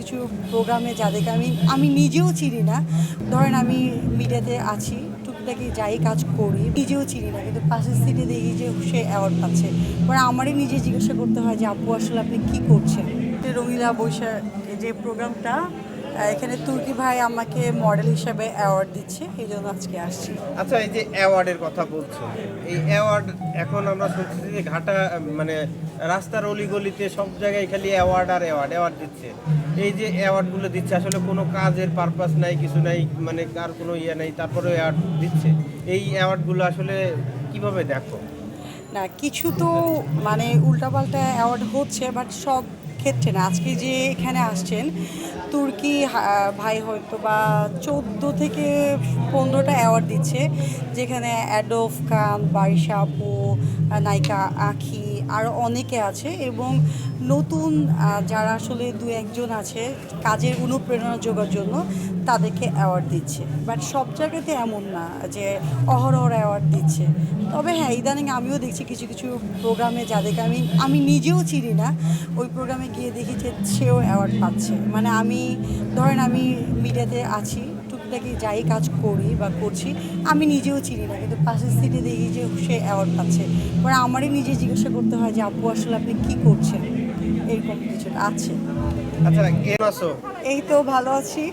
কিছু প্রোগ্রামে যাদেরকে আমি আমি নিজেও চিনি না। ধরেন আমি মিডিয়াতে আছি, টুকটাকি যাই কাজ করি, নিজেও চিনি না, কিন্তু পাশের সিটে দেখি যে সে অ্যাওয়ার্ড পাচ্ছে। পরে আমারই নিজে জিজ্ঞাসা করতে হয় যে আপু আসলে আপনি কী করছেন। রঙিলা বৈশাখ যে প্রোগ্রামটা, এখানে তুর্কি ভাই আমাকে মডেল হিসাবে অ্যাওয়ার্ড দিচ্ছে, এই জন্য আজকে আসছি। আচ্ছা, এই যে অ্যাওয়ার্ডের কথা বলছো, এই অ্যাওয়ার্ড এখন আমরা শুনছি যে ঘাটা মানে রাস্তার অলিগলিতে সব জায়গায় খালি অ্যাওয়ার্ড আর অ্যাওয়ার্ড অ্যাওয়ার্ড দিচ্ছে। এই যে অ্যাওয়ার্ডগুলো দিচ্ছে আসলে কোনো কাজের পারপাস নাই, কিছু নাই, মানে কার কোনো ইয়ে নাই, তারপরে অ্যাওয়ার্ড দিচ্ছে। এই অ্যাওয়ার্ডগুলো আসলে কিভাবে দেখো? না, কিছু তো মানে উল্টাপাল্টা অ্যাওয়ার্ড হচ্ছে, বাট সব ক্ষেত্রে না। আজকে যে এখানে আসছেন তুর্কি ভাই হয়তো বা 14 থেকে 15টা অ্যাওয়ার্ড দিচ্ছে, যেখানে অ্যাডোফ খান, বারিশা আপু, নায়িকা আখি, আরও অনেকে আছে। এবং নতুন যারা আসলে দু একজন আছে কাজের অনুপ্রেরণা যোগার জন্য, তাদেরকে অ্যাওয়ার্ড দিচ্ছে। বাট সব জায়গাতে এমন না যে অহরহ অ্যাওয়ার্ড দিচ্ছে। তবে হ্যাঁ, ইদানিং আমিও দেখছি কিছু কিছু প্রোগ্রামে যাদেরকে আমি আমি নিজেও চিনি না, ওই প্রোগ্রামে গিয়ে দেখি যে সেও অ্যাওয়ার্ড পাচ্ছে। মানে আমি ধরেন আমি মিডিয়াতে আছি, টুকটাকি যাই কাজ করি বা করছি, আমি নিজেও চিনি না, কিন্তু পাশের সিটে দেখি যে সে অ্যাওয়ার্ড পাচ্ছে। পরে আমারই নিজে জিজ্ঞাসা করতে হয় যে আপু আসলে আপনি কী করছেন, এরকম কিছুটা আছে। আচ্ছা, কেন আছো? এই তো ভালো আছি।